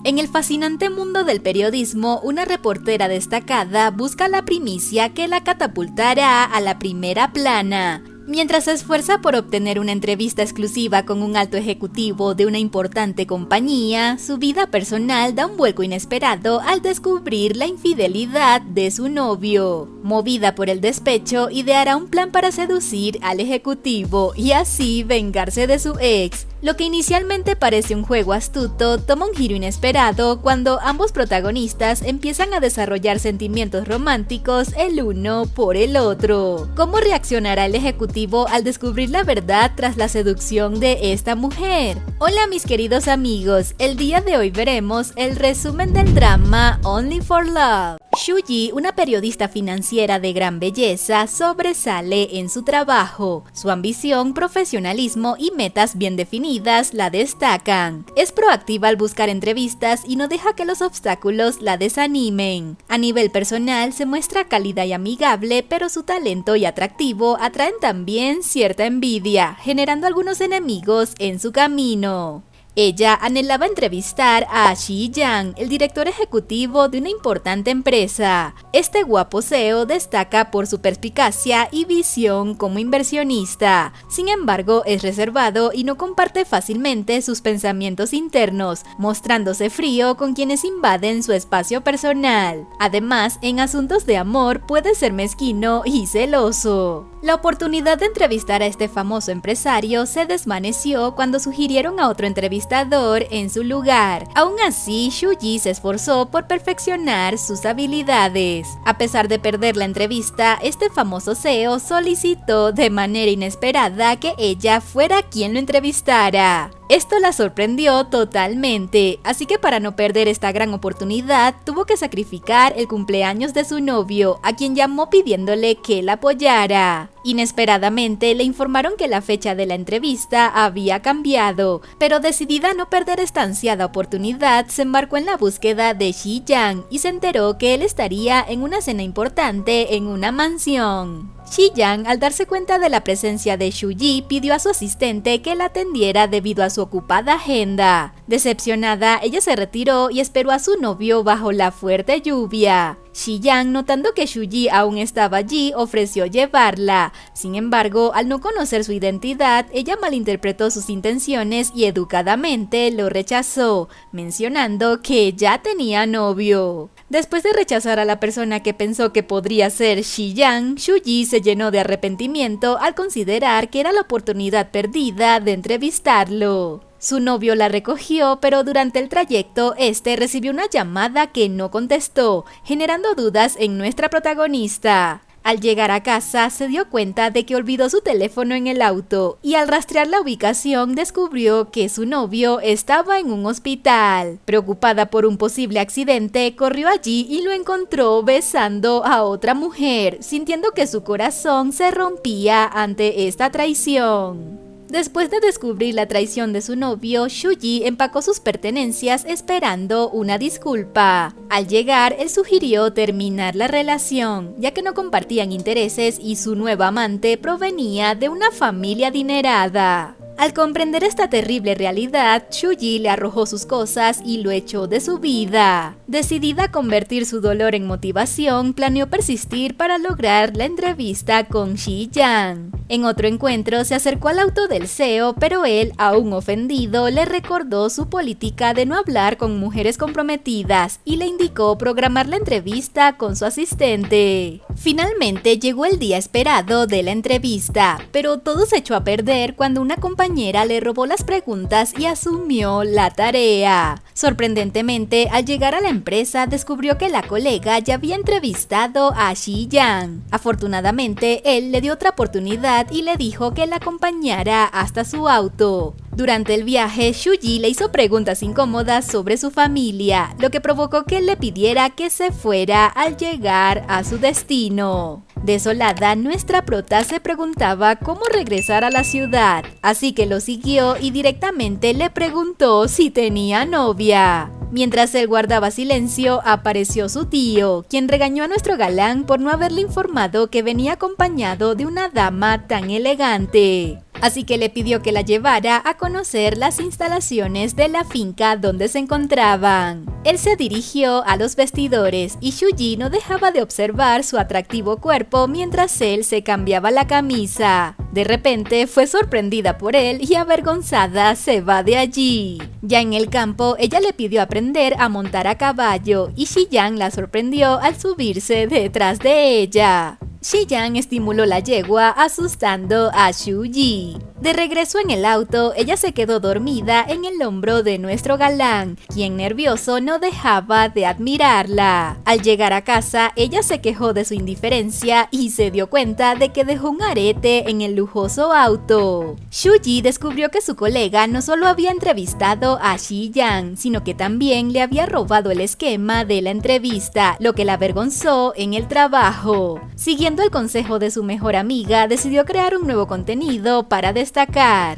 En el fascinante mundo del periodismo, una reportera destacada busca la primicia que la catapultará a la primera plana. Mientras se esfuerza por obtener una entrevista exclusiva con un alto ejecutivo de una importante compañía, su vida personal da un vuelco inesperado al descubrir la infidelidad de su novio. Movida por el despecho, ideará un plan para seducir al ejecutivo y así vengarse de su ex. Lo que inicialmente parece un juego astuto toma un giro inesperado cuando ambos protagonistas empiezan a desarrollar sentimientos románticos el uno por el otro. ¿Cómo reaccionará el ejecutivo al descubrir la verdad tras la seducción de esta mujer? Hola mis queridos amigos, el día de hoy veremos el resumen del drama Only for Love. Shuji, una periodista financiera de gran belleza, sobresale en su trabajo. Su ambición, profesionalismo y metas bien definidas la destacan. Es proactiva al buscar entrevistas y no deja que los obstáculos la desanimen. A nivel personal se muestra cálida y amigable, pero su talento y atractivo atraen también cierta envidia, generando algunos enemigos en su camino. Ella anhelaba entrevistar a Shi-Yang, el director ejecutivo de una importante empresa. Este guapo CEO destaca por su perspicacia y visión como inversionista. Sin embargo, es reservado y no comparte fácilmente sus pensamientos internos, mostrándose frío con quienes invaden su espacio personal. Además, en asuntos de amor puede ser mezquino y celoso. La oportunidad de entrevistar a este famoso empresario se desvaneció cuando sugirieron a otro entrevistador en su lugar. Aún así, Shuji se esforzó por perfeccionar sus habilidades. A pesar de perder la entrevista, este famoso CEO solicitó de manera inesperada que ella fuera quien lo entrevistara. Esto la sorprendió totalmente, así que para no perder esta gran oportunidad, tuvo que sacrificar el cumpleaños de su novio, a quien llamó pidiéndole que la apoyara. Inesperadamente le informaron que la fecha de la entrevista había cambiado, pero decidida a no perder esta ansiada oportunidad, se embarcó en la búsqueda de Shi-Yang y se enteró que él estaría en una cena importante en una mansión. Shi-Yang, al darse cuenta de la presencia de Shuji, pidió a su asistente que la atendiera debido a su ocupada agenda. Decepcionada, ella se retiró y esperó a su novio bajo la fuerte lluvia. Shi-Yang, notando que Shuji aún estaba allí, ofreció llevarla. Sin embargo, al no conocer su identidad, ella malinterpretó sus intenciones y educadamente lo rechazó, mencionando que ya tenía novio. Después de rechazar a la persona que pensó que podría ser Shi-Yang, Shuji se llenó de arrepentimiento al considerar que era la oportunidad perdida de entrevistarlo. Su novio la recogió, pero durante el trayecto, este recibió una llamada que no contestó, generando dudas en nuestra protagonista. Al llegar a casa, se dio cuenta de que olvidó su teléfono en el auto y al rastrear la ubicación descubrió que su novio estaba en un hospital. Preocupada por un posible accidente, corrió allí y lo encontró besando a otra mujer, sintiendo que su corazón se rompía ante esta traición. Después de descubrir la traición de su novio, Shuji empacó sus pertenencias esperando una disculpa. Al llegar, él sugirió terminar la relación, ya que no compartían intereses y su nueva amante provenía de una familia adinerada. Al comprender esta terrible realidad, Shuji le arrojó sus cosas y lo echó de su vida. Decidida a convertir su dolor en motivación, planeó persistir para lograr la entrevista con Shi-Yang. En otro encuentro, se acercó al auto del CEO, pero él, aún ofendido, le recordó su política de no hablar con mujeres comprometidas y le indicó programar la entrevista con su asistente. Finalmente llegó el día esperado de la entrevista, pero todo se echó a perder cuando una compañera le robó las preguntas y asumió la tarea. Sorprendentemente, al llegar a la empresa, descubrió que la colega ya había entrevistado a Shi-Yang. Afortunadamente, él le dio otra oportunidad y le dijo que la acompañara hasta su auto. Durante el viaje, Shuji le hizo preguntas incómodas sobre su familia, lo que provocó que él le pidiera que se fuera al llegar a su destino. Desolada, nuestra prota se preguntaba cómo regresar a la ciudad, así que lo siguió y directamente le preguntó si tenía novia. Mientras él guardaba silencio, apareció su tío, quien regañó a nuestro galán por no haberle informado que venía acompañado de una dama tan elegante. así que le pidió que la llevara a conocer las instalaciones de la finca donde se encontraban. Él se dirigió a los vestidores y Shuji no dejaba de observar su atractivo cuerpo mientras él se cambiaba la camisa. De repente fue sorprendida por él y avergonzada se va de allí. Ya en el campo, ella le pidió aprender a montar a caballo y Shi-Yang la sorprendió al subirse detrás de ella. Shi-Yang estimuló la yegua asustando a Shuji. De regreso en el auto, ella se quedó dormida en el hombro de nuestro galán, quien nervioso no dejaba de admirarla. Al llegar a casa, ella se quejó de su indiferencia y se dio cuenta de que dejó un arete en el lujoso auto. Shuji descubrió que su colega no solo había entrevistado a Shi-Yang, sino que también le había robado el esquema de la entrevista, lo que la avergonzó en el trabajo. Siguiendo el consejo de su mejor amiga, decidió crear un nuevo contenido para destacar.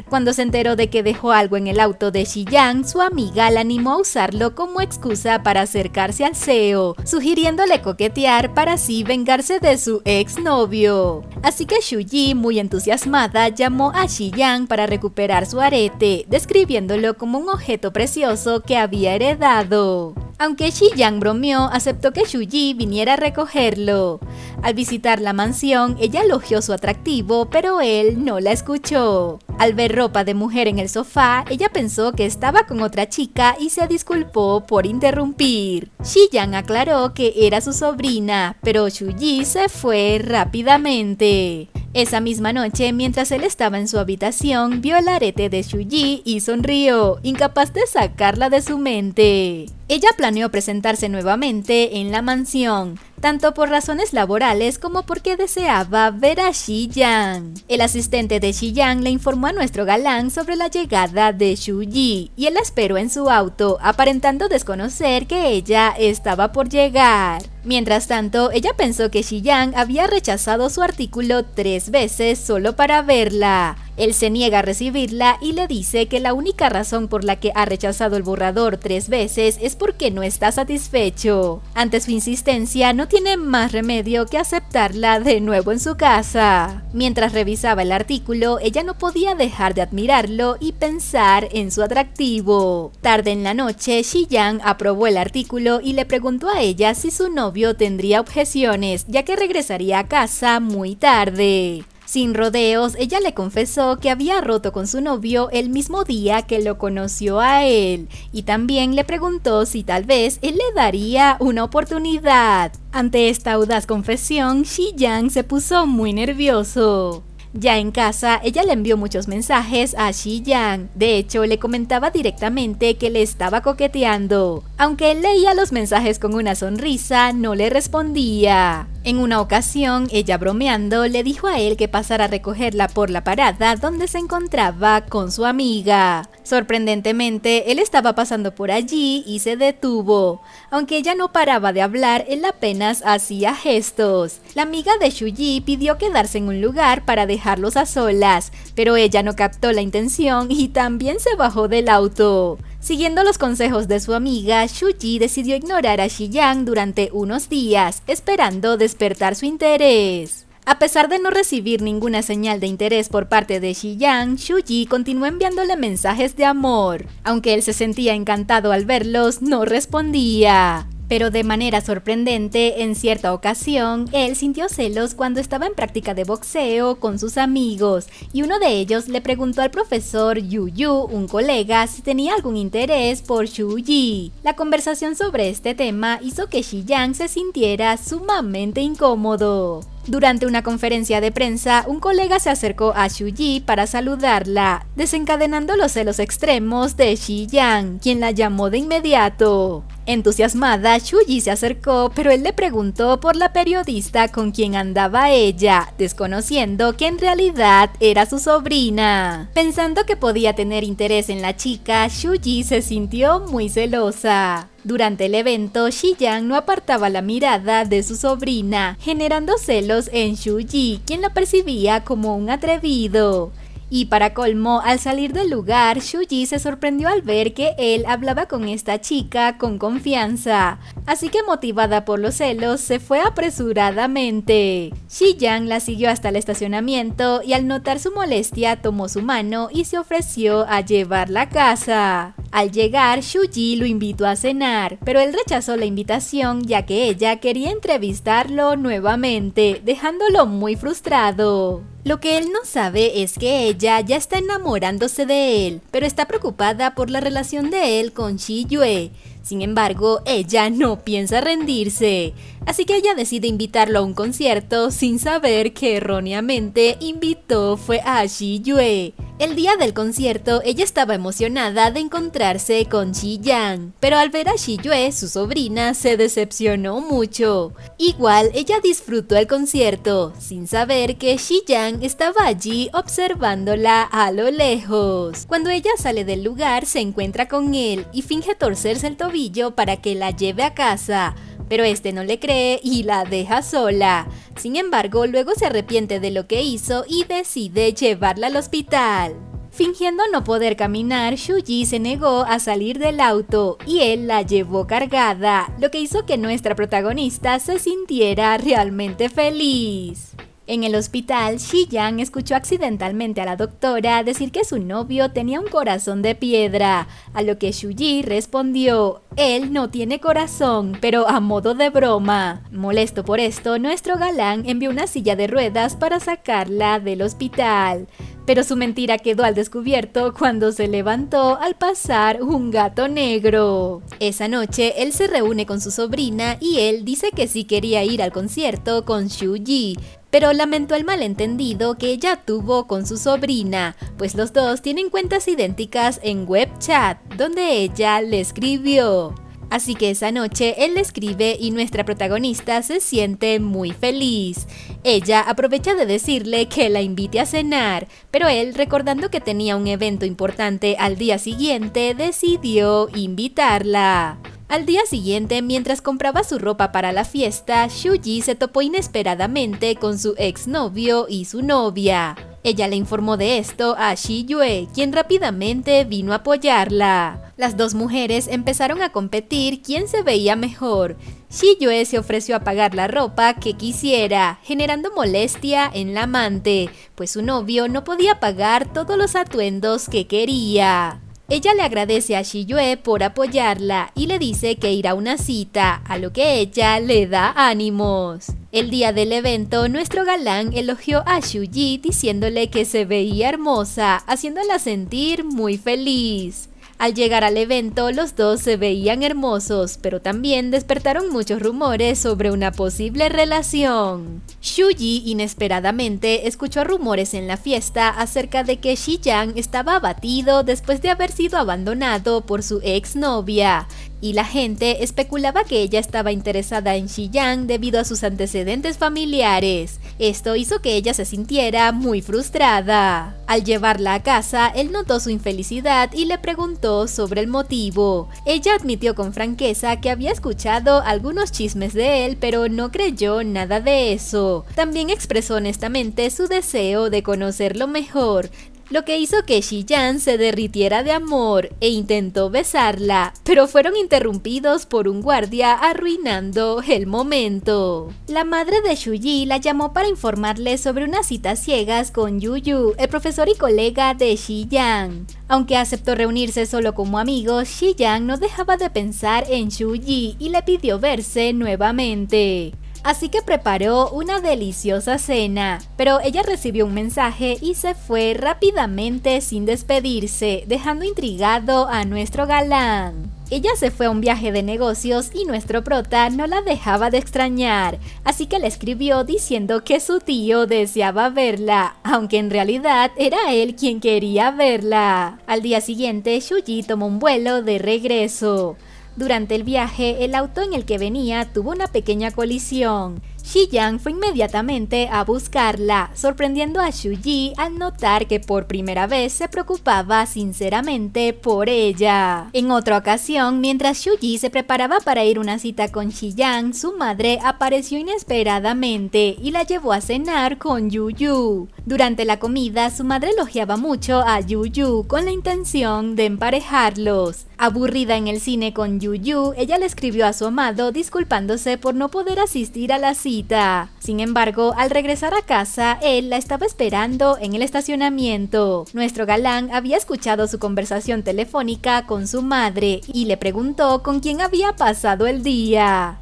Cuando se enteró de que dejó algo en el auto de Shi-Yang, su amiga la animó a usarlo como excusa para acercarse al CEO, sugiriéndole coquetear para así vengarse de su exnovio. Así que Shuji, muy entusiasmada, llamó a Shi-Yang para recuperar su arete, describiéndolo como un objeto precioso que había heredado. Aunque Shi-Yang bromeó, aceptó que Shuji viniera a recogerlo. Al visitar la mansión, ella elogió su atractivo, pero él no la escuchó. Al ver ropa de mujer en el sofá, ella pensó que estaba con otra chica y se disculpó por interrumpir. Shi-Yang aclaró que era su sobrina, pero Shuji se fue rápidamente. Esa misma noche, mientras él estaba en su habitación, vio el arete de Shuji y sonrió, incapaz de sacarla de su mente. Ella planeó presentarse nuevamente en la mansión, tanto por razones laborales como porque deseaba ver a Shi-Yang. El asistente de Shi-Yang le informó a nuestro galán sobre la llegada de Shuji y él la esperó en su auto, aparentando desconocer que ella estaba por llegar. Mientras tanto, ella pensó que Shi-Yang había rechazado su artículo 3 veces solo para verla. Él se niega a recibirla y le dice que la única razón por la que ha rechazado el borrador 3 veces es porque no está satisfecho. Ante su insistencia, no tiene más remedio que aceptarla de nuevo en su casa. Mientras revisaba el artículo, ella no podía dejar de admirarlo y pensar en su atractivo. Tarde en la noche, Shi-Yang aprobó el artículo y le preguntó a ella si su novio tendría objeciones, ya que regresaría a casa muy tarde. Sin rodeos, ella le confesó que había roto con su novio el mismo día que lo conoció a él, y también le preguntó si tal vez él le daría una oportunidad. Ante esta audaz confesión, Shi-Yang se puso muy nervioso. Ya en casa, ella le envió muchos mensajes a Shi-Yang. De hecho, le comentaba directamente que le estaba coqueteando. Aunque él leía los mensajes con una sonrisa, no le respondía. En una ocasión, ella bromeando, le dijo a él que pasara a recogerla por la parada donde se encontraba con su amiga. Sorprendentemente, él estaba pasando por allí y se detuvo. Aunque ella no paraba de hablar, él apenas hacía gestos. La amiga de Shuji pidió quedarse en un lugar para dejarlos a solas, pero ella no captó la intención y también se bajó del auto. Siguiendo los consejos de su amiga, Shuji decidió ignorar a Shi-Yang durante unos días, esperando despertar su interés. A pesar de no recibir ninguna señal de interés por parte de Shi-Yang, Shuji continuó enviándole mensajes de amor. Aunque él se sentía encantado al verlos, no respondía. Pero de manera sorprendente, en cierta ocasión, él sintió celos cuando estaba en práctica de boxeo con sus amigos, y uno de ellos le preguntó al profesor Yu, un colega, si tenía algún interés por Shuji. La conversación sobre este tema hizo que Shi-Yang se sintiera sumamente incómodo. Durante una conferencia de prensa, un colega se acercó a Shuji para saludarla, desencadenando los celos extremos de Shi-Yang, quien la llamó de inmediato. Entusiasmada, Shuji se acercó, pero él le preguntó por la periodista con quien andaba ella, desconociendo que en realidad era su sobrina. Pensando que podía tener interés en la chica, Shuji se sintió muy celosa. Durante el evento, Shi-Yang no apartaba la mirada de su sobrina, generando celos en Shuji, quien la percibía como un atrevido. Y para colmo, al salir del lugar, Shuji se sorprendió al ver que él hablaba con esta chica con confianza. Así que motivada por los celos, se fue apresuradamente. Shi-Yang la siguió hasta el estacionamiento y al notar su molestia tomó su mano y se ofreció a llevarla a casa. Al llegar, Shuji lo invitó a cenar, pero él rechazó la invitación ya que ella quería entrevistarlo nuevamente, dejándolo muy frustrado. Lo que él no sabe es que ella ya está enamorándose de él, pero está preocupada por la relación de él con Shi-Yue. Sin embargo, ella no piensa rendirse, así que ella decide invitarlo a un concierto sin saber que erróneamente invitó fue a Shi-Yue. El día del concierto, ella estaba emocionada de encontrarse con Shi-Yang, pero al ver a Shi-Yue, su sobrina, se decepcionó mucho. Igual, ella disfrutó el concierto, sin saber que Shi-Yang estaba allí observándola a lo lejos. Cuando ella sale del lugar, se encuentra con él y finge torcerse el tobillo para que la lleve a casa, pero este no le cree y la deja sola. Sin embargo, luego se arrepiente de lo que hizo y decide llevarla al hospital. Fingiendo no poder caminar, Shuji se negó a salir del auto y él la llevó cargada, lo que hizo que nuestra protagonista se sintiera realmente feliz. En el hospital, Shi-Yang escuchó accidentalmente a la doctora decir que su novio tenía un corazón de piedra, a lo que Shuji respondió: él no tiene corazón, pero a modo de broma. Molesto por esto, nuestro galán envió una silla de ruedas para sacarla del hospital. Pero su mentira quedó al descubierto cuando se levantó al pasar un gato negro. Esa noche, él se reúne con su sobrina y él dice que sí quería ir al concierto con Shuji, pero lamentó el malentendido que ella tuvo con su sobrina, pues los dos tienen cuentas idénticas en WeChat, donde ella le escribió. Así que esa noche él le escribe y nuestra protagonista se siente muy feliz. Ella aprovecha de decirle que la invite a cenar, pero él, recordando que tenía un evento importante al día siguiente, decidió invitarla. Al día siguiente, mientras compraba su ropa para la fiesta, Shuji se topó inesperadamente con su exnovio y su novia. Ella le informó de esto a Shi-Yue, quien rápidamente vino a apoyarla. Las dos mujeres empezaron a competir quién se veía mejor. Shi-Yue se ofreció a pagar la ropa que quisiera, generando molestia en la amante, pues su novio no podía pagar todos los atuendos que quería. Ella le agradece a Shi-Yue por apoyarla y le dice que irá a una cita, a lo que ella le da ánimos. El día del evento, nuestro galán elogió a Shuji diciéndole que se veía hermosa, haciéndola sentir muy feliz. Al llegar al evento, los dos se veían hermosos, pero también despertaron muchos rumores sobre una posible relación. Shuji inesperadamente escuchó rumores en la fiesta acerca de que Shi-Yang estaba abatido después de haber sido abandonado por su exnovia, y la gente especulaba que ella estaba interesada en Shi-Yang debido a sus antecedentes familiares. Esto hizo que ella se sintiera muy frustrada. Al llevarla a casa, él notó su infelicidad y le preguntó sobre el motivo. Ella admitió con franqueza que había escuchado algunos chismes de él, pero no creyó nada de eso. También expresó honestamente su deseo de conocerlo mejor, lo que hizo que Shi-Yang se derritiera de amor e intentó besarla, pero fueron interrumpidos por un guardia arruinando el momento. La madre de Shuji la llamó para informarle sobre unas citas ciegas con Yu-Yu, el profesor y colega de Shi-Yang. Aunque aceptó reunirse solo como amigos, Shi-Yang no dejaba de pensar en Shuji y le pidió verse nuevamente. Así que preparó una deliciosa cena, pero ella recibió un mensaje y se fue rápidamente sin despedirse, dejando intrigado a nuestro galán. Ella se fue a un viaje de negocios y nuestro prota no la dejaba de extrañar, así que le escribió diciendo que su tío deseaba verla, aunque en realidad era él quien quería verla. Al día siguiente, Shuji tomó un vuelo de regreso. Durante el viaje, el auto en el que venía tuvo una pequeña colisión. Xi-yang fue inmediatamente a buscarla, sorprendiendo a Shu-yi al notar que por primera vez se preocupaba sinceramente por ella. En otra ocasión, mientras Shu-yi se preparaba para ir a una cita con Xi-yang, su madre apareció inesperadamente y la llevó a cenar con Yu-yu. Durante la comida, su madre elogiaba mucho a Yu-yu con la intención de emparejarlos. Aburrida en el cine con Yu-yu, ella le escribió a su amado disculpándose por no poder asistir a la cita. Sin embargo, al regresar a casa, él la estaba esperando en el estacionamiento. Nuestro galán había escuchado su conversación telefónica con su madre y le preguntó con quién había pasado el día.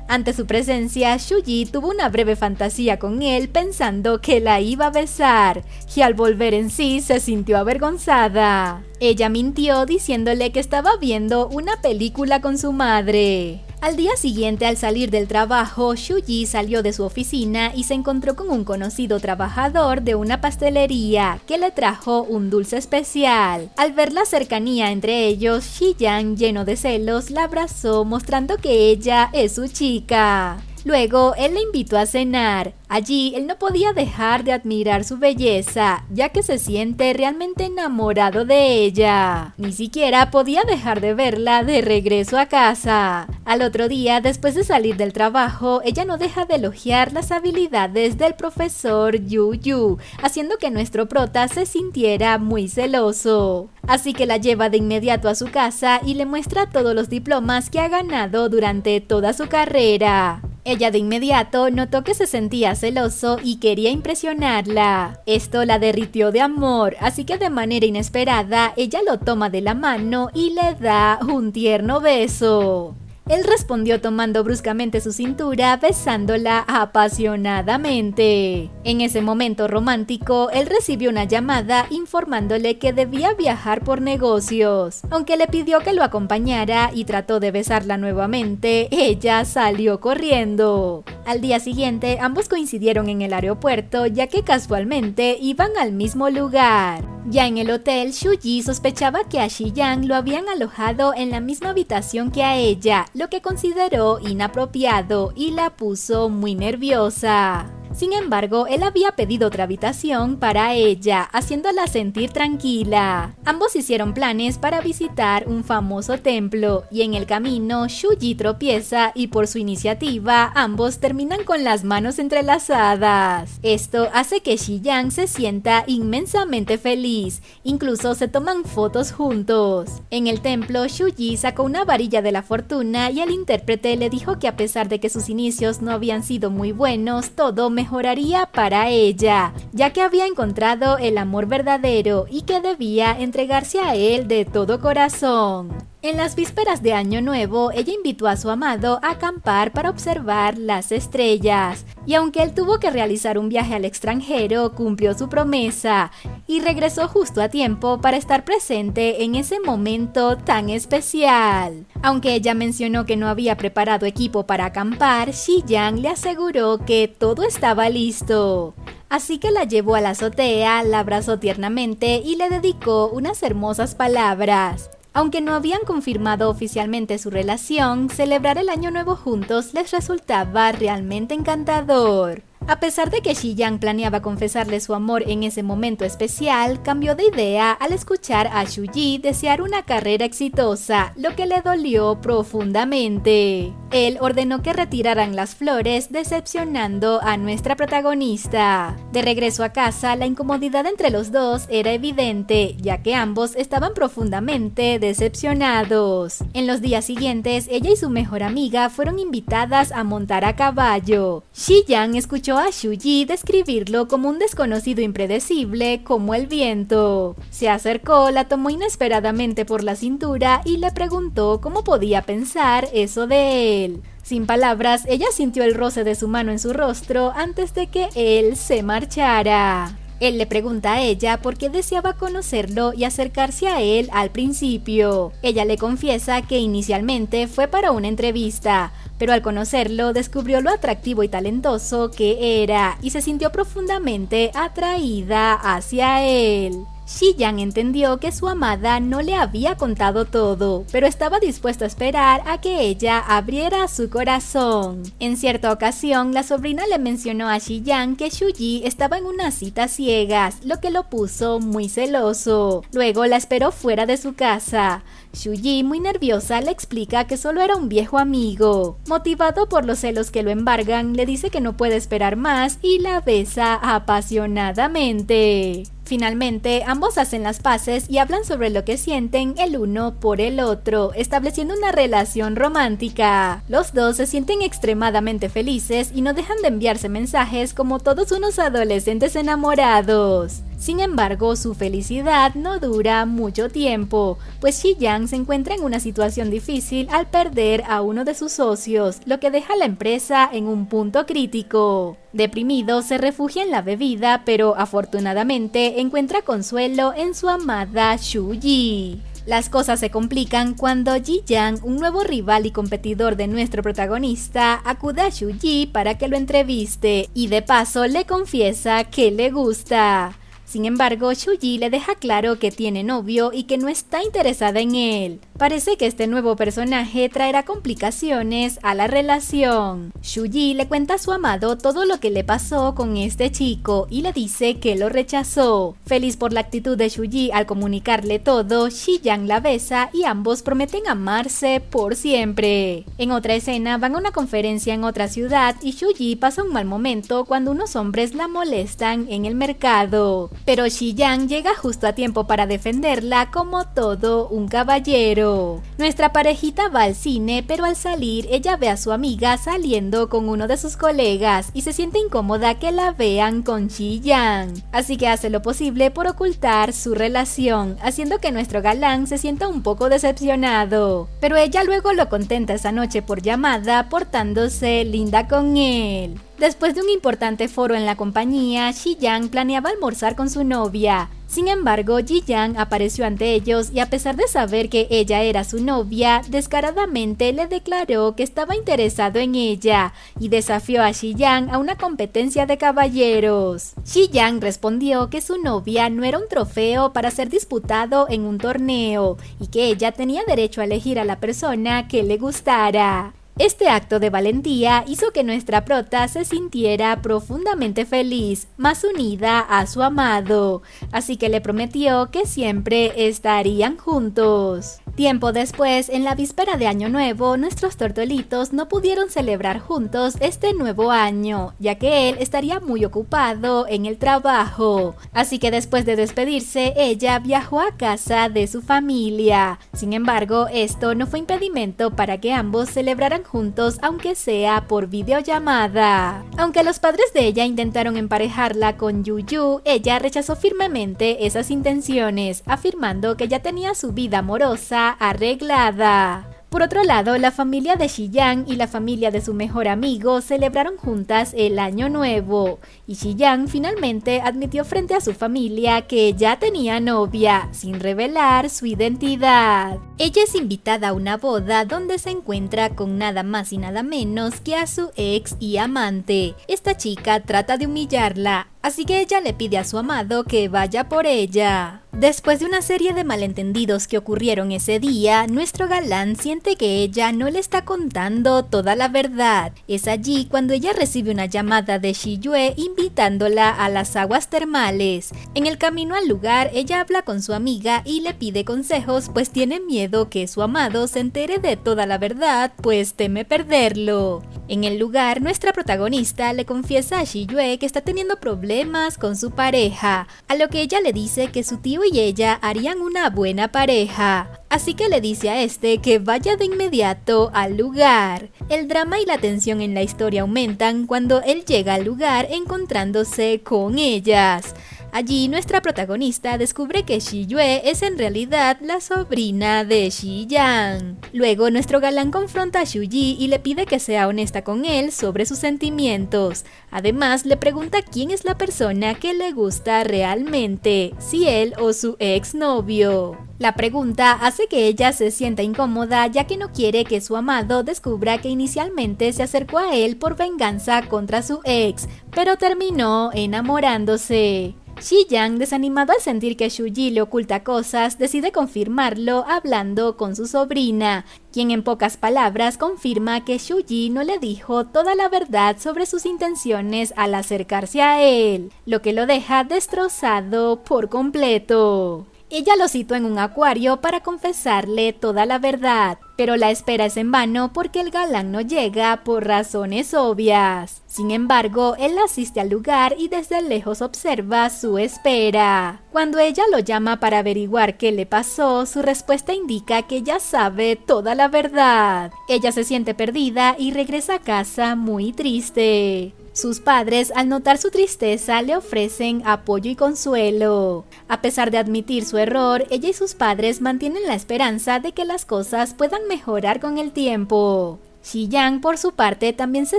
Ante su presencia, Shu-yi tuvo una breve fantasía con él pensando que la iba a besar, y al volver en sí se sintió avergonzada. Ella mintió diciéndole que estaba viendo una película con su madre. Al día siguiente, al salir del trabajo, Shu-yi salió de su oficina y se encontró con un conocido trabajador de una pastelería que le trajo un dulce especial. Al ver la cercanía entre ellos, Xi-yang, lleno de celos, la abrazó mostrando que ella es su chica. Luego, él la invitó a cenar. Allí, él no podía dejar de admirar su belleza, ya que se siente realmente enamorado de ella. Ni siquiera podía dejar de verla de regreso a casa. Al otro día, después de salir del trabajo, ella no deja de elogiar las habilidades del profesor Yu-yu, haciendo que nuestro prota se sintiera muy celoso. Así que la lleva de inmediato a su casa y le muestra todos los diplomas que ha ganado durante toda su carrera. Ella de inmediato notó que se sentía celoso y quería impresionarla. Esto la derritió de amor, así que de manera inesperada ella lo toma de la mano y le da un tierno beso. Él respondió tomando bruscamente su cintura, besándola apasionadamente. En ese momento romántico, él recibió una llamada informándole que debía viajar por negocios. Aunque le pidió que lo acompañara y trató de besarla nuevamente, ella salió corriendo. Al día siguiente, ambos coincidieron en el aeropuerto, ya que casualmente iban al mismo lugar. Ya en el hotel, Shu-yi sospechaba que a Xi-yang lo habían alojado en la misma habitación que a ella, lo que consideró inapropiado y la puso muy nerviosa. Sin embargo, él había pedido otra habitación para ella, haciéndola sentir tranquila. Ambos hicieron planes para visitar un famoso templo, y en el camino, Shu-yi tropieza y por su iniciativa, ambos terminan con las manos entrelazadas. Esto hace que Xi-yang se sienta inmensamente feliz, incluso se toman fotos juntos. En el templo, Shu-yi sacó una varilla de la fortuna y el intérprete le dijo que a pesar de que sus inicios no habían sido muy buenos, todo mejoraría para ella, ya que había encontrado el amor verdadero y que debía entregarse a él de todo corazón. En las vísperas de Año Nuevo, ella invitó a su amado a acampar para observar las estrellas, y aunque él tuvo que realizar un viaje al extranjero, cumplió su promesa y regresó justo a tiempo para estar presente en ese momento tan especial. Aunque ella mencionó que no había preparado equipo para acampar, Xi-yang le aseguró que todo estaba listo. Así que la llevó a la azotea, la abrazó tiernamente y le dedicó unas hermosas palabras. Aunque no habían confirmado oficialmente su relación, celebrar el Año Nuevo juntos les resultaba realmente encantador. A pesar de que Xi-yang planeaba confesarle su amor en ese momento especial, cambió de idea al escuchar a Shu-yi desear una carrera exitosa, lo que le dolió profundamente. Él ordenó que retiraran las flores, decepcionando a nuestra protagonista. De regreso a casa, la incomodidad entre los dos era evidente, ya que ambos estaban profundamente decepcionados. En los días siguientes, ella y su mejor amiga fueron invitadas a montar a caballo. Xi-yang escuchó a Shu-yi describirlo como un desconocido impredecible como el viento. Se acercó, la tomó inesperadamente por la cintura y le preguntó cómo podía pensar eso de él. Sin palabras, ella sintió el roce de su mano en su rostro antes de que él se marchara. Él le pregunta a ella por qué deseaba conocerlo y acercarse a él al principio. Ella le confiesa que inicialmente fue para una entrevista, pero al conocerlo descubrió lo atractivo y talentoso que era y se sintió profundamente atraída hacia él. Shi-Yang entendió que su amada no le había contado todo, pero estaba dispuesto a esperar a que ella abriera su corazón. En cierta ocasión, la sobrina le mencionó a Shi-Yang que Shuji estaba en unas citas ciegas, lo que lo puso muy celoso. Luego la esperó fuera de su casa. Shuji, muy nerviosa, le explica que solo era un viejo amigo. Motivado por los celos que lo embargan, le dice que no puede esperar más y la besa apasionadamente. Finalmente, ambos hacen las paces y hablan sobre lo que sienten el uno por el otro, estableciendo una relación romántica. Los dos se sienten extremadamente felices y no dejan de enviarse mensajes como todos unos adolescentes enamorados. Sin embargo, su felicidad no dura mucho tiempo, pues Shi-Yang se encuentra en una situación difícil al perder a uno de sus socios, lo que deja a la empresa en un punto crítico. Deprimido, se refugia en la bebida, pero afortunadamente encuentra consuelo en su amada Shuji. Las cosas se complican cuando Ji-Yang, un nuevo rival y competidor de nuestro protagonista, acude a Shuji para que lo entreviste y de paso le confiesa que le gusta. Sin embargo, Shuji le deja claro que tiene novio y que no está interesada en él. Parece que este nuevo personaje traerá complicaciones a la relación. Shuji le cuenta a su amado todo lo que le pasó con este chico y le dice que lo rechazó. Feliz por la actitud de Shuji al comunicarle todo, Shi-Yang la besa y ambos prometen amarse por siempre. En otra escena, van a una conferencia en otra ciudad y Shuji pasa un mal momento cuando unos hombres la molestan en el mercado. Pero Shi-Yang llega justo a tiempo para defenderla como todo un caballero. Nuestra parejita va al cine, pero al salir ella ve a su amiga saliendo con uno de sus colegas y se siente incómoda que la vean con Shi-Yang. Así que hace lo posible por ocultar su relación, haciendo que nuestro galán se sienta un poco decepcionado. Pero ella luego lo contenta esa noche por llamada, portándose linda con él. Después de un importante foro en la compañía, Shi-Yang planeaba almorzar con su novia. Sin embargo, Ji-Yang apareció ante ellos y a pesar de saber que ella era su novia, descaradamente le declaró que estaba interesado en ella y desafió a Shi-Yang a una competencia de caballeros. Shi-Yang respondió que su novia no era un trofeo para ser disputado en un torneo y que ella tenía derecho a elegir a la persona que le gustara. Este acto de valentía hizo que nuestra prota se sintiera profundamente feliz, más unida a su amado, así que le prometió que siempre estarían juntos. Tiempo después, en la víspera de Año Nuevo, nuestros tortolitos no pudieron celebrar juntos este nuevo año, ya que él estaría muy ocupado en el trabajo. Así que después de despedirse, ella viajó a casa de su familia. Sin embargo, esto no fue impedimento para que ambos celebraran juntos, aunque sea por videollamada. Aunque los padres de ella intentaron emparejarla con Yu-Yu, ella rechazó firmemente esas intenciones, afirmando que ya tenía su vida amorosa arreglada. Por otro lado, la familia de Shi-Yang y la familia de su mejor amigo celebraron juntas el Año Nuevo, y Shi-Yang finalmente admitió frente a su familia que ya tenía novia, sin revelar su identidad. Ella es invitada a una boda donde se encuentra con nada más y nada menos que a su ex y amante. Esta chica trata de humillarla, así que ella le pide a su amado que vaya por ella. Después de una serie de malentendidos que ocurrieron ese día, nuestro galán siente que ella no le está contando toda la verdad. Es allí cuando ella recibe una llamada de Shi-Yue invitándola a las aguas termales. En el camino al lugar, ella habla con su amiga y le pide consejos, pues tiene miedo que su amado se entere de toda la verdad, pues teme perderlo. En el lugar, nuestra protagonista le confiesa a Shi-Yue que está teniendo problemas con su pareja, a lo que ella le dice que su tío y ella harían una buena pareja. Así que le dice a este que vaya de inmediato al lugar. El drama y la tensión en la historia aumentan cuando él llega al lugar encontrándose con ellas. Allí nuestra protagonista descubre que Shi-Yue es en realidad la sobrina de Shi-Yang. Luego nuestro galán confronta a Shuji y le pide que sea honesta con él sobre sus sentimientos. Además le pregunta quién es la persona que le gusta realmente, si él o su exnovio. La pregunta hace que ella se sienta incómoda ya que no quiere que su amado descubra que inicialmente se acercó a él por venganza contra su ex, pero terminó enamorándose. Xi-yang, desanimado al sentir que Shu-ji le oculta cosas, decide confirmarlo hablando con su sobrina, quien en pocas palabras confirma que Shu-ji no le dijo toda la verdad sobre sus intenciones al acercarse a él, lo que lo deja destrozado por completo. Ella lo citó en un acuario para confesarle toda la verdad, pero la espera es en vano porque el galán no llega por razones obvias. Sin embargo, él asiste al lugar y desde lejos observa su espera. Cuando ella lo llama para averiguar qué le pasó, su respuesta indica que ya sabe toda la verdad. Ella se siente perdida y regresa a casa muy triste. Sus padres, al notar su tristeza, le ofrecen apoyo y consuelo. A pesar de admitir su error, ella y sus padres mantienen la esperanza de que las cosas puedan mejorar con el tiempo. Xi-yang, por su parte, también se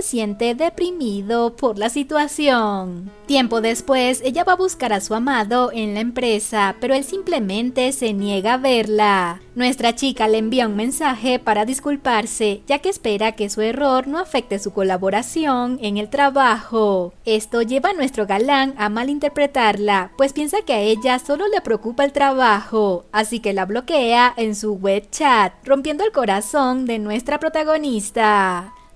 siente deprimido por la situación. Tiempo después, ella va a buscar a su amado en la empresa, pero él simplemente se niega a verla. Nuestra chica le envía un mensaje para disculparse, ya que espera que su error no afecte su colaboración en el trabajo. Esto lleva a nuestro galán a malinterpretarla, pues piensa que a ella solo le preocupa el trabajo, así que la bloquea en su web chat, rompiendo el corazón de nuestra protagonista.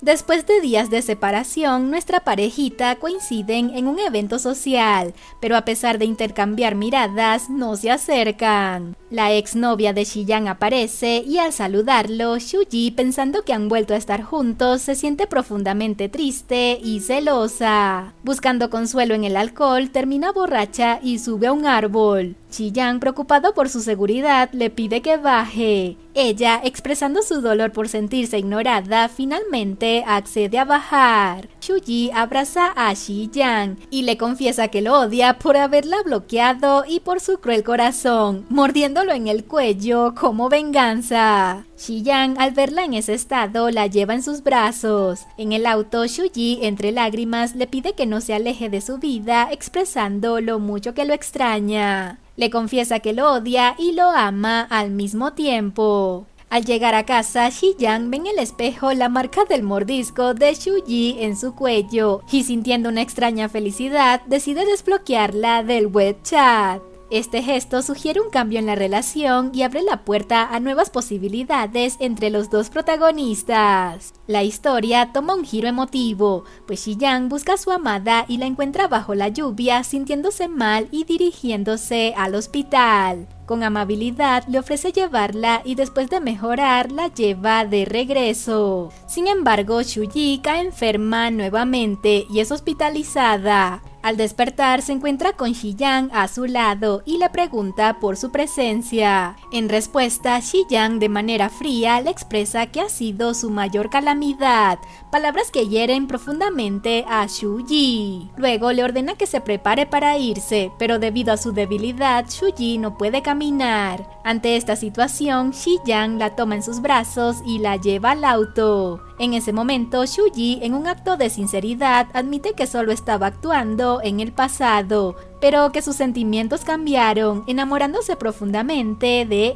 Después de días de separación, nuestra parejita coinciden en un evento social, pero a pesar de intercambiar miradas, no se acercan. La exnovia de Xi-yang aparece y al saludarlo, Shu-ji, pensando que han vuelto a estar juntos, se siente profundamente triste y celosa. Buscando consuelo en el alcohol, termina borracha y sube a un árbol. Xi-yang, preocupado por su seguridad, le pide que baje. Ella, expresando su dolor por sentirse ignorada, finalmente accede a bajar. Shu-ji abraza a Xi-yang y le confiesa que lo odia por haberla bloqueado y por su cruel corazón, mordiéndolo en el cuello como venganza. Xi-yang, al verla en ese estado, la lleva en sus brazos. En el auto, Shu-ji, entre lágrimas, le pide que no se aleje de su vida, expresando lo mucho que lo extraña. Le confiesa que lo odia y lo ama al mismo tiempo. Al llegar a casa, Xi-yang ve en el espejo la marca del mordisco de Shu-ji en su cuello y, sintiendo una extraña felicidad, decide desbloquearla del web chat. Este gesto sugiere un cambio en la relación y abre la puerta a nuevas posibilidades entre los dos protagonistas. La historia toma un giro emotivo, pues Xi-yang busca a su amada y la encuentra bajo la lluvia, sintiéndose mal y dirigiéndose al hospital. Con amabilidad le ofrece llevarla y después de mejorar la lleva de regreso. Sin embargo, Shu-ji cae enferma nuevamente y es hospitalizada. Al despertar se encuentra con Xi-yang a su lado y le pregunta por su presencia. En respuesta, Xi-yang de manera fría le expresa que ha sido su mayor calamidad, palabras que hieren profundamente a Shu-ji. Luego le ordena que se prepare para irse, pero debido a su debilidad, Shu-ji no puede caminar. Ante esta situación, Xi-yang la toma en sus brazos y la lleva al auto. En ese momento, Shu-ji, en un acto de sinceridad, admite que solo estaba actuando en el pasado, pero que sus sentimientos cambiaron, enamorándose profundamente de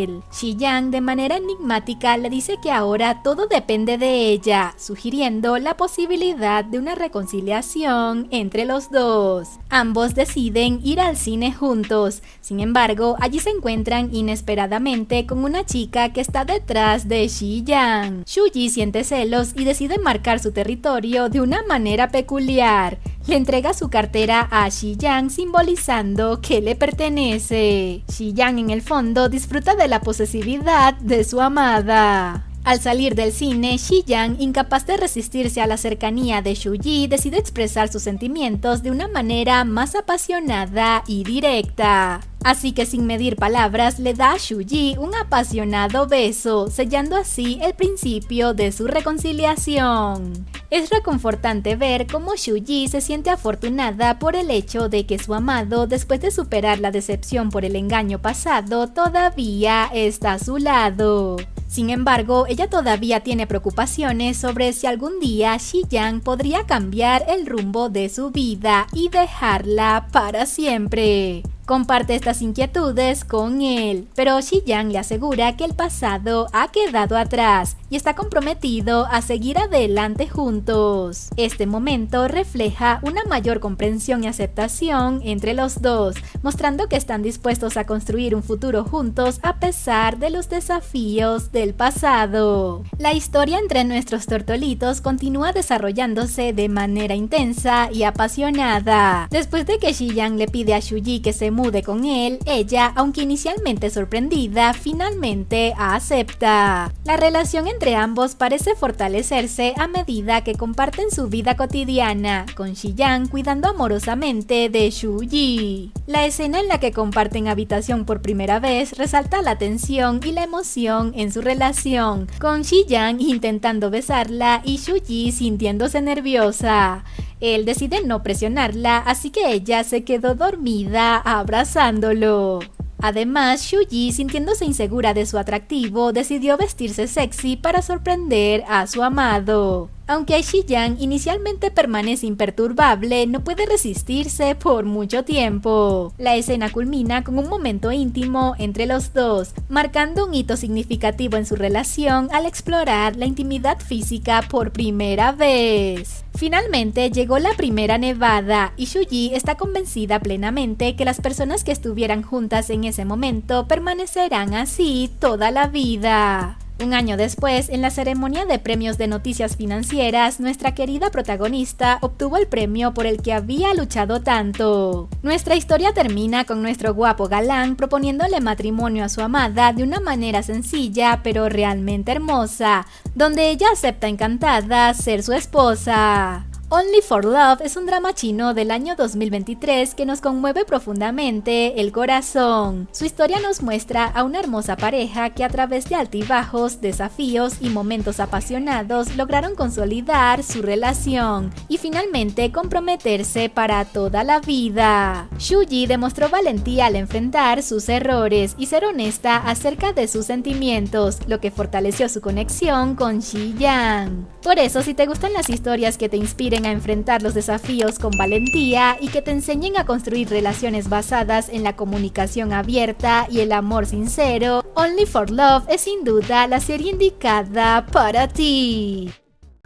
él. Xi-yang, de manera enigmática, le dice que ahora todo depende de ella, sugiriendo la posibilidad de una reconciliación entre los dos. Ambos deciden ir al cine juntos. Sin embargo, allí se encuentran inesperadamente con una chica que está detrás de Xi-yang. Shu-ji siente celos y decide marcar su territorio de una manera peculiar. Le entrega su cartera a Xi-yang, simbolizando que le pertenece. Xi-yang, en el fondo, disfruta de la posesividad de su amada. Al salir del cine, Xi-yang, incapaz de resistirse a la cercanía de Shu-ji, decide expresar sus sentimientos de una manera más apasionada y directa. Así que sin medir palabras le da a Shu-ji un apasionado beso, sellando así el principio de su reconciliación. Es reconfortante ver cómo Shu-ji se siente afortunada por el hecho de que su amado, después de superar la decepción por el engaño pasado, todavía está a su lado. Sin embargo, ella todavía tiene preocupaciones sobre si algún día Xi-yang podría cambiar el rumbo de su vida y dejarla para siempre. comparte estas inquietudes con él, pero Xi-yang le asegura que el pasado ha quedado atrás y está comprometido a seguir adelante juntos. Este momento refleja una mayor comprensión y aceptación entre los dos, mostrando que están dispuestos a construir un futuro juntos a pesar de los desafíos del pasado. La historia entre nuestros tortolitos continúa desarrollándose de manera intensa y apasionada. Después de que Xi-yang le pide a Shuji que se mude con él, ella, aunque inicialmente sorprendida, finalmente acepta. La relación entre ambos parece fortalecerse a medida que comparten su vida cotidiana, con Xi-yang cuidando amorosamente de Shuji. La escena en la que comparten habitación por primera vez resalta la tensión y la emoción en su relación, con Xi-yang intentando besarla y Shuji sintiéndose nerviosa. Él decide no presionarla, así que ella se quedó dormida abrazándolo. Además, Shuji, sintiéndose insegura de su atractivo, decidió vestirse sexy para sorprender a su amado. Aunque Xi-yang inicialmente permanece imperturbable, no puede resistirse por mucho tiempo. La escena culmina con un momento íntimo entre los dos, marcando un hito significativo en su relación al explorar la intimidad física por primera vez. Finalmente llegó la primera nevada y Shuji está convencida plenamente que las personas que estuvieran juntas en ese momento permanecerán así toda la vida. Un año después, en la ceremonia de premios de noticias financieras, nuestra querida protagonista obtuvo el premio por el que había luchado tanto. Nuestra historia termina con nuestro guapo galán proponiéndole matrimonio a su amada de una manera sencilla pero realmente hermosa, donde ella acepta encantada ser su esposa. Only for Love es un drama chino del año 2023 que nos conmueve profundamente el corazón. Su historia nos muestra a una hermosa pareja que a través de altibajos, desafíos y momentos apasionados lograron consolidar su relación y finalmente comprometerse para toda la vida. Shuji demostró valentía al enfrentar sus errores y ser honesta acerca de sus sentimientos, lo que fortaleció su conexión con Xi-yang. Por eso, si te gustan las historias que te inspiren a enfrentar los desafíos con valentía y que te enseñen a construir relaciones basadas en la comunicación abierta y el amor sincero, Only for Love es sin duda la serie indicada para ti.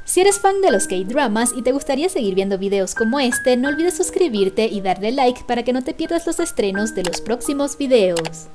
Si eres fan de los K-dramas y te gustaría seguir viendo videos como este, no olvides suscribirte y darle like para que no te pierdas los estrenos de los próximos videos.